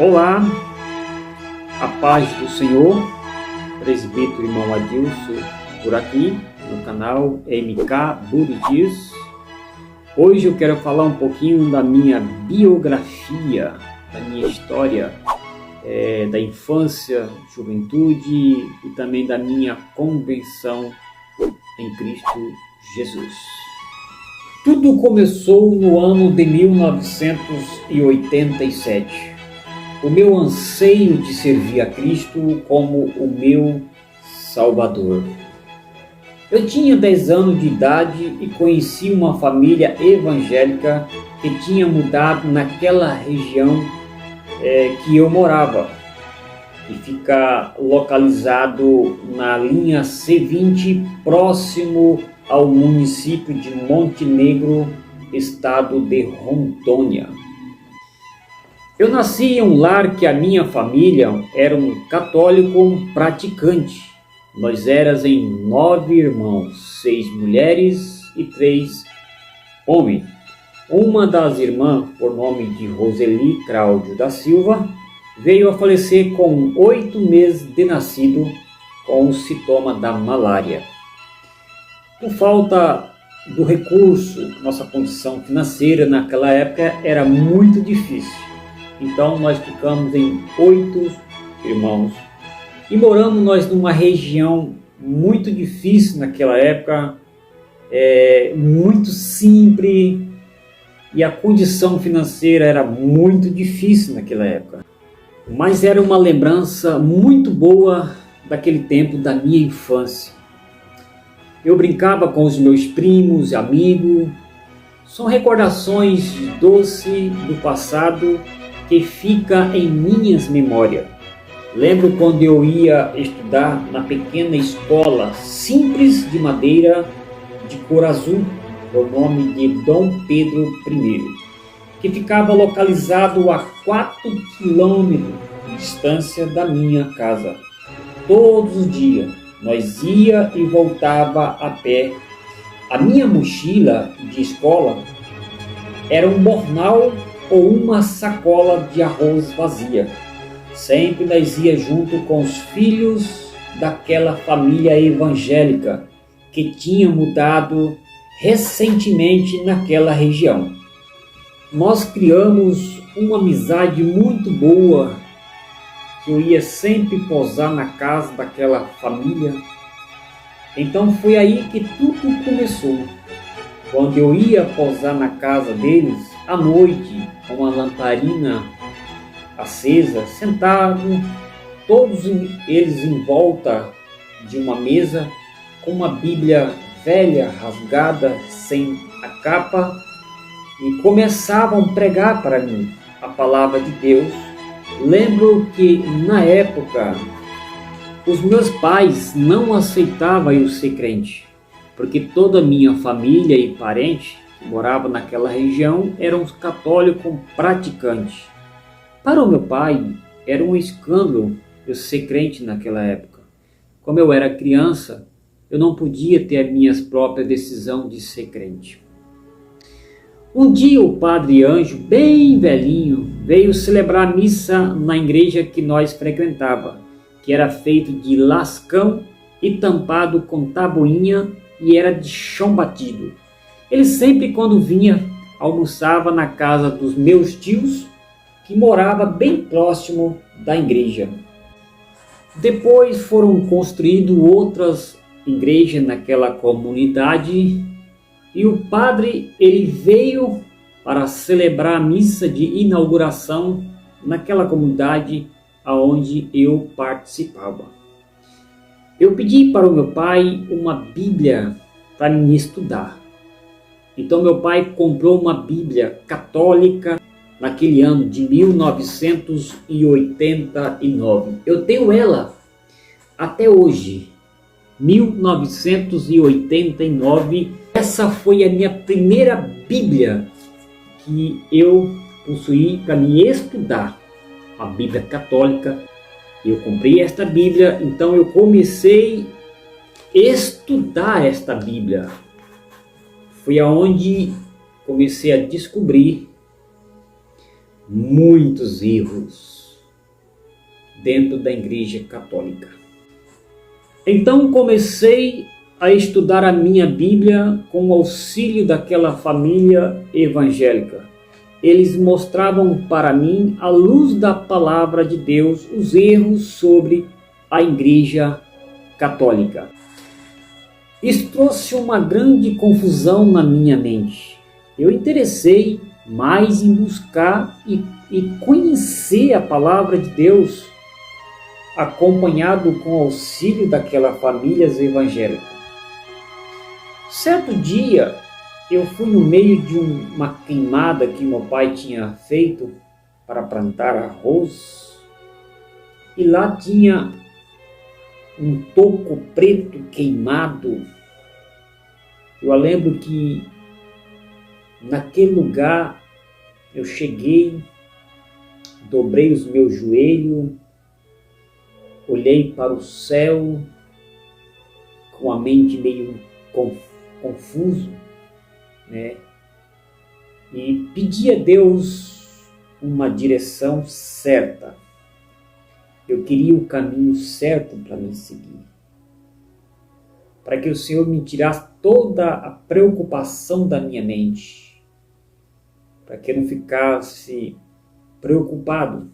Olá, a paz do Senhor, presbítero irmão Adilson por aqui no canal MK Buritis. Hoje eu quero falar um pouquinho da minha biografia, da minha história, da infância, juventude e também da minha conversão em Cristo Jesus. Tudo começou no ano de 1987. O meu anseio de servir a Cristo como o meu Salvador. Eu tinha 10 anos de idade e conheci uma família evangélica que tinha mudado naquela região que eu morava, que fica localizado na linha C20, próximo ao município de Montenegro, estado de Rondônia. Eu nasci em um lar que a minha família era um católico praticante. Nós éramos em 9 irmãos, 6 mulheres e 3 homens. Uma das irmãs, por nome de Roseli Cláudio da Silva, veio a falecer com 8 meses de nascido com o sintoma da malária. Por falta do recurso, nossa condição financeira naquela época era muito difícil. Então nós ficamos em 8 irmãos e moramos nós numa região muito difícil naquela época, muito simples, e a condição financeira era muito difícil naquela época. Mas era uma lembrança muito boa daquele tempo da minha infância. Eu brincava com os meus primos e amigos. São recordações doces do passado que fica em minhas memórias. Lembro quando eu ia estudar na pequena escola simples de madeira de cor azul, o nome de Dom Pedro I, que ficava localizado a 4 quilômetros de distância da minha casa. Todos os dias nós ia e voltava a pé. A minha mochila de escola era um bornal ou uma sacola de arroz vazia. Sempre nós ia junto com os filhos daquela família evangélica que tinha mudado recentemente naquela região. Nós criamos uma amizade muito boa, que eu ia sempre posar na casa daquela família. Então foi aí que tudo começou. Quando eu ia posar na casa deles, à noite, com uma lamparina acesa, sentados, todos eles em volta de uma mesa, com uma Bíblia velha, rasgada, sem a capa, e começavam a pregar para mim a palavra de Deus. Lembro que, na época, os meus pais não aceitavam eu ser crente, porque toda a minha família e parente que morava naquela região eram os católicos praticantes. Para o meu pai, era um escândalo eu ser crente naquela época. Como eu era criança, eu não podia ter a minha própria decisão de ser crente. Um dia o padre Anjo, bem velhinho, veio celebrar a missa na igreja que nós frequentava, que era feito de lascão e tampado com tabuinha e era de chão batido. Ele sempre, quando vinha, almoçava na casa dos meus tios, que morava bem próximo da igreja. Depois foram construídas outras igrejas naquela comunidade e o padre ele veio para celebrar a missa de inauguração naquela comunidade aonde eu participava. Eu pedi para o meu pai uma Bíblia para me estudar. Então meu pai comprou uma Bíblia católica naquele ano de 1989. Eu tenho ela até hoje, 1989. Essa foi a minha primeira Bíblia que eu possuí para me estudar, a Bíblia católica. Eu comprei esta Bíblia, então eu comecei a estudar esta Bíblia. Foi aonde comecei a descobrir muitos erros. dentro da Igreja Católica. Então comecei a estudar a minha Bíblia com o auxílio daquela família evangélica. Eles mostravam para mim, à luz da palavra de Deus, os erros sobre a Igreja Católica. Isso trouxe uma grande confusão na minha mente. Eu interessei mais em buscar e conhecer a palavra de Deus, acompanhado com o auxílio daquela família evangélica. Certo dia, eu fui no meio de uma queimada que meu pai tinha feito para plantar arroz, e lá tinha um toco preto queimado. Eu lembro que naquele lugar eu cheguei, dobrei os meus joelhos, olhei para o céu com a mente meio confuso, né? E pedi a Deus uma direção certa. Eu queria o caminho certo para me seguir, para que o Senhor me tirasse toda a preocupação da minha mente, para que eu não ficasse preocupado.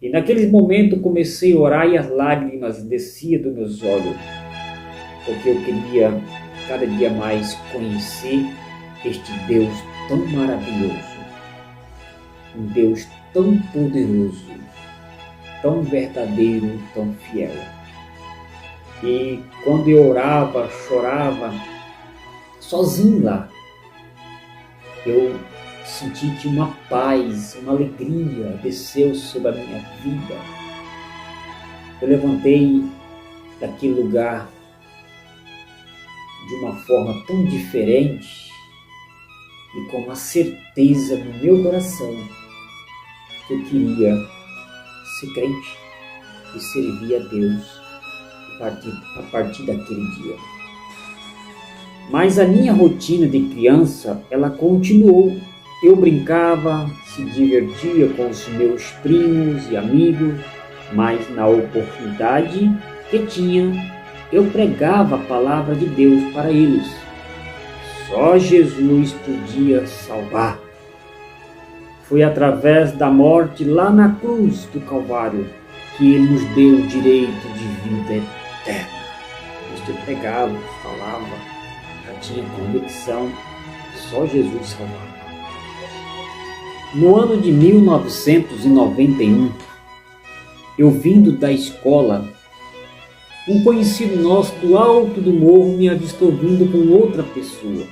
E naquele momento comecei a orar e as lágrimas desciam dos meus olhos, porque eu queria cada dia mais conhecer este Deus tão maravilhoso, um Deus tão poderoso, tão verdadeiro, tão fiel. E quando eu orava, chorava, sozinho lá, eu senti que uma paz, uma alegria desceu sobre a minha vida. Eu levantei daquele lugar de uma forma tão diferente e com uma certeza no meu coração que eu queria ser crente e servir a Deus a partir daquele dia. Mas a minha rotina de criança, ela continuou. Eu brincava, se divertia com os meus primos e amigos, mas na oportunidade que tinha, eu pregava a palavra de Deus para eles. Só Jesus podia salvar. Foi através da morte lá na cruz do Calvário que Ele nos deu o direito de vida eterna. Eu pregava, falava, já tinha convicção, só Jesus salvava. No ano de 1991, eu vindo da escola, um conhecido nosso do alto do morro me avistou vindo com outra pessoa.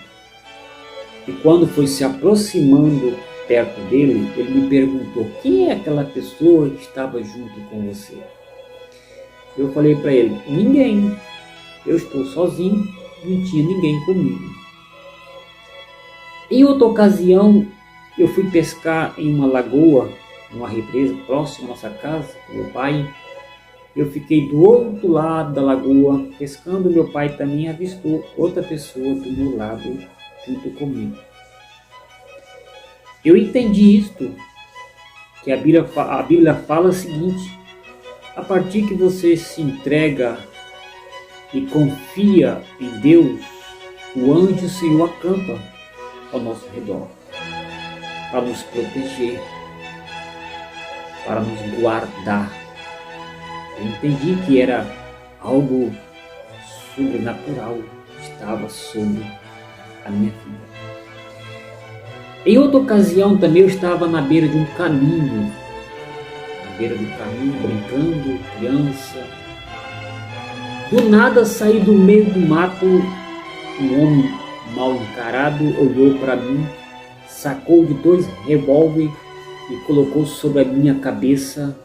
E quando foi se aproximando perto dele, ele me perguntou: quem é aquela pessoa que estava junto com você? Eu falei para ele: ninguém, eu estou sozinho, não tinha ninguém comigo. Em outra ocasião, eu fui pescar em uma lagoa, numa represa próxima à nossa casa, com meu pai. Eu fiquei do outro lado da lagoa pescando, meu pai também avistou outra pessoa do meu lado junto comigo. Eu entendi isto, que a Bíblia fala o seguinte: a partir que você se entrega e confia em Deus, o anjo Senhor acampa ao nosso redor, para nos proteger, para nos guardar. Eu entendi que era algo sobrenatural que estava sobre a minha vida. Em outra ocasião também eu estava na beira de um caminho, brincando, criança. Do nada saí do meio do mato, um homem mal encarado olhou para mim, sacou de 2 revólveres e colocou sobre a minha cabeça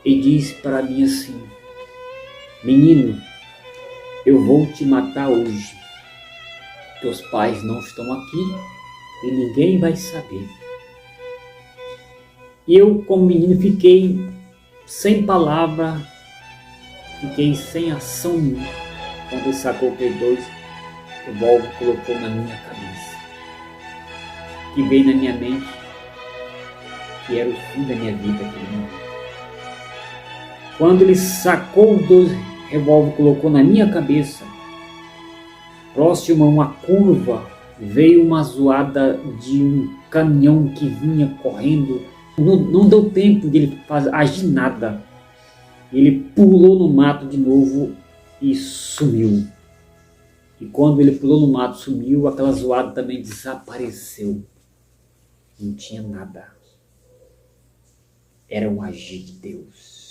e disse para mim assim: menino, eu vou te matar hoje. Teus pais não estão aqui e ninguém vai saber. E eu, como menino, fiquei sem palavra, fiquei sem ação nenhuma, quando ele sacou aqueles 2 revólveres e colocou na minha cabeça. Que veio na minha mente que era o fim da minha vida aquele momento. Quando ele sacou os 2 revólveres e colocou na minha cabeça, próximo a uma curva, veio uma zoada de um caminhão que vinha correndo. Não deu tempo de ele agir nada. Ele pulou no mato de novo e sumiu. E quando ele pulou no mato, sumiu, aquela zoada também desapareceu. Não tinha nada. Era um agir de Deus.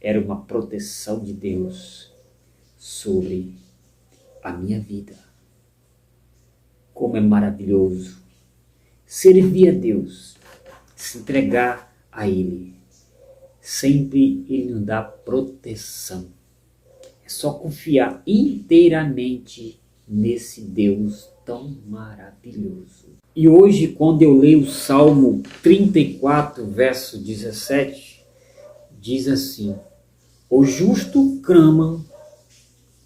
Era uma proteção de Deus sobre a minha vida. Como é maravilhoso servir a Deus, se entregar a Ele. Sempre Ele nos dá proteção. É só confiar inteiramente nesse Deus tão maravilhoso. E hoje, quando eu leio o Salmo 34, verso 17, diz assim: o justo clama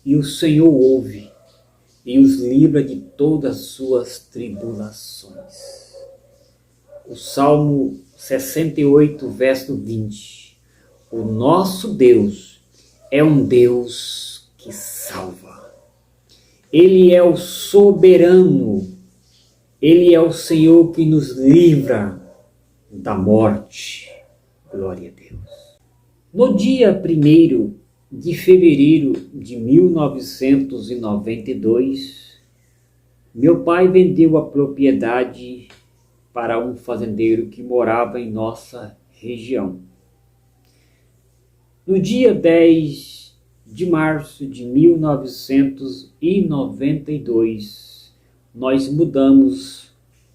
e o Senhor ouve e os livra de todas as suas tribulações. O Salmo 68, verso 20. O nosso Deus é um Deus que salva. Ele é o soberano. Ele é o Senhor que nos livra da morte. Glória a Deus. No dia 1º de fevereiro de 1992, meu pai vendeu a propriedade para um fazendeiro que morava em nossa região. No dia 10 de março de 1992, nós mudamos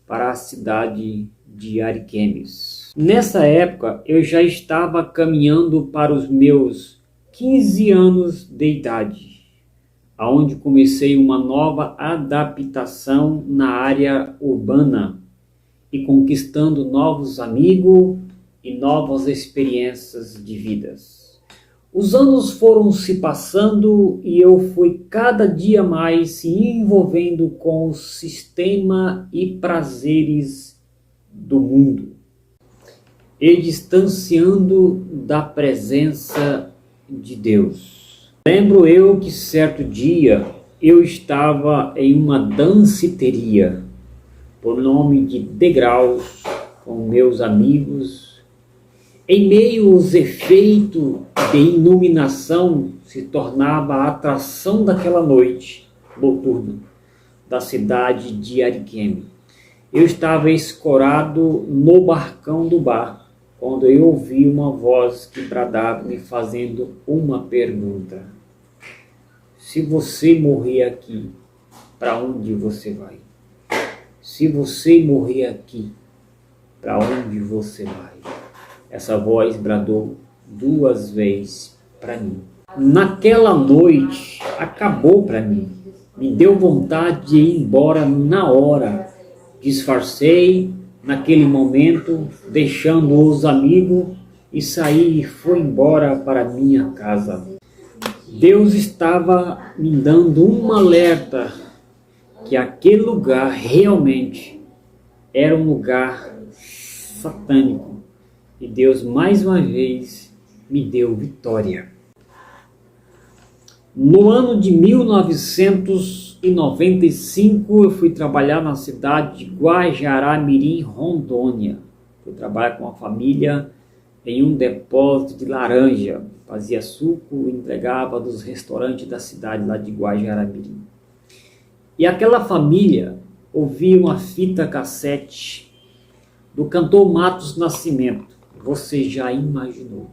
para a cidade de Ariquemes. Nessa época, eu já estava caminhando para os meus 15 anos de idade, aonde comecei uma nova adaptação na área urbana e conquistando novos amigos e novas experiências de vidas. Os anos foram se passando e eu fui cada dia mais se envolvendo com o sistema e prazeres do mundo e distanciando da presença de Deus. Lembro eu que certo dia eu estava em uma danceteria por nome de Degraus com meus amigos. Em meio aos efeitos de iluminação se tornava a atração daquela noite noturna da cidade de Ariquemes. Eu estava escorado no barcão do bar, quando eu ouvi uma voz que bradava me fazendo uma pergunta: se você morrer aqui, para onde você vai? Se você morrer aqui, para onde você vai? Essa voz bradou 2 vezes para mim. Naquela noite, acabou para mim. Me deu vontade de ir embora na hora. Disfarcei naquele momento, deixando os amigos, e saí e fui embora para minha casa. Deus estava me dando um alerta que aquele lugar realmente era um lugar satânico. E Deus mais uma vez me deu vitória. No ano de 1995 eu fui trabalhar na cidade de Guajará-Mirim, Rondônia. Fui trabalhar com a família em um depósito de laranja. Fazia suco e entregava dos restaurantes da cidade lá de Guajará-Mirim. E aquela família ouvia uma fita cassete do cantor Matos Nascimento. Você já imaginou?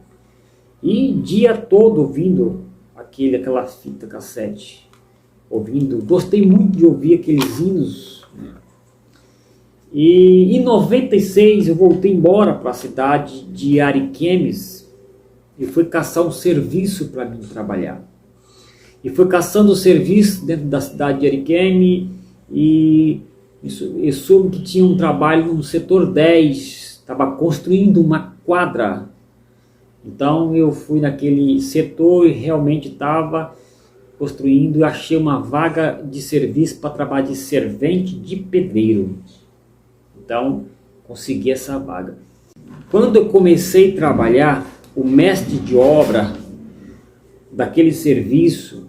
E dia todo ouvindo aquela fita cassete. Gostei muito de ouvir aqueles hinos. E em 96 eu voltei embora para a cidade de Ariquemes e fui caçar um serviço para mim trabalhar. E fui caçando o serviço dentro da cidade de Ariquemes e soube que tinha um trabalho no setor 10, estava construindo uma quadra. Então eu fui naquele setor e realmente estava construindo e achei uma vaga de serviço para trabalhar de servente de pedreiro. Então consegui essa vaga. Quando eu comecei a trabalhar, o mestre de obra daquele serviço,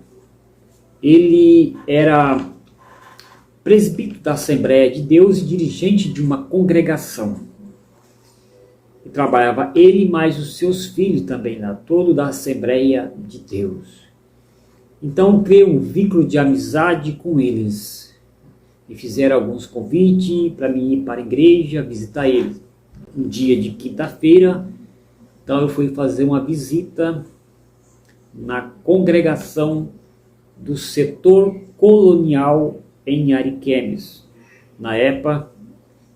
ele era presbítero da Assembleia de Deus e dirigente de uma congregação. E trabalhava ele mais os seus filhos também lá, todo da Assembleia de Deus. Então criei um vínculo de amizade com eles. Me fizeram alguns convites para mim ir para a igreja, visitar eles. Um dia de quinta-feira, então eu fui fazer uma visita na congregação do setor colonial em Ariquemes. Na época,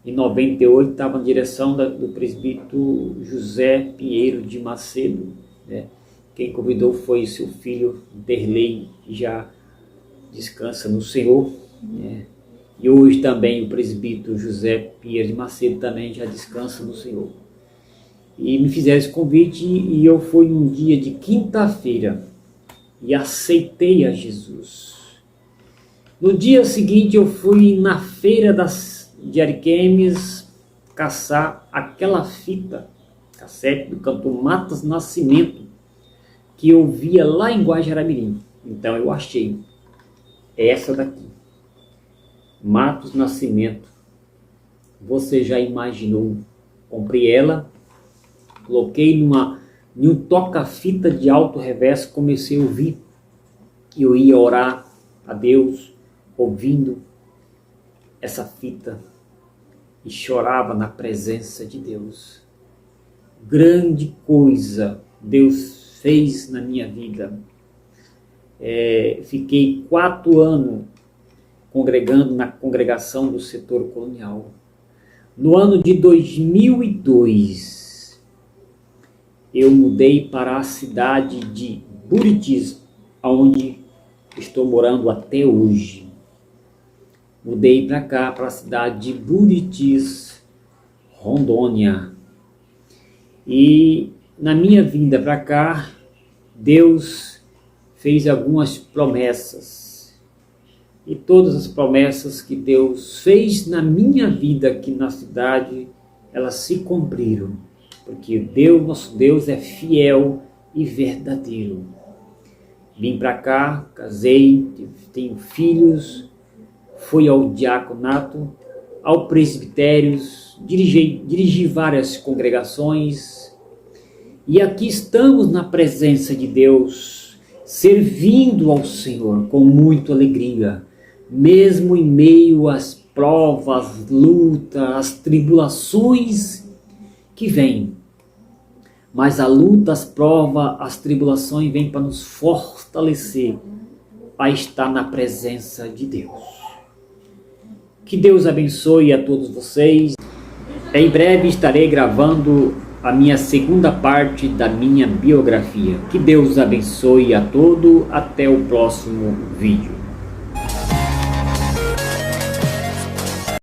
em 98, estava na direção do presbítero José Pinheiro de Macedo, né? Quem convidou foi seu filho Derlei, que já descansa no Senhor, né? E hoje também o presbítero José Pinheiro de Macedo também já descansa no Senhor. E me fizeram esse convite e eu fui num dia de quinta-feira e aceitei a Jesus. No dia seguinte eu fui na feira de Ariquemes caçar aquela fita cassete do cantor Matos Nascimento que eu via lá em Guajará-Mirim. Então eu achei essa daqui, Matos Nascimento. Você já imaginou? Comprei ela, coloquei em um toca-fita de alto reverso, comecei a ouvir. Eu ia orar a Deus ouvindo essa fita e chorava na presença de Deus. Grande coisa Deus fez na minha vida. Fiquei 4 anos congregando na congregação do setor colonial. No ano de 2002, eu mudei para a cidade de Buritis, onde estou morando até hoje. Mudei para cá, para a cidade de Buritis, Rondônia. E na minha vinda para cá, Deus fez algumas promessas. E todas as promessas que Deus fez na minha vida aqui na cidade, elas se cumpriram. Porque Deus, nosso Deus, é fiel e verdadeiro. Vim para cá, casei, tenho filhos, fui ao diaconato, ao presbitério, dirigi várias congregações. E aqui estamos na presença de Deus, servindo ao Senhor com muita alegria, mesmo em meio às provas, lutas, às tribulações que vêm. Mas a luta, as provas, as tribulações vêm para nos fortalecer a estar na presença de Deus. Que Deus abençoe a todos vocês. Em breve estarei gravando a minha segunda parte da minha biografia. Que Deus abençoe a todos. Até o próximo vídeo.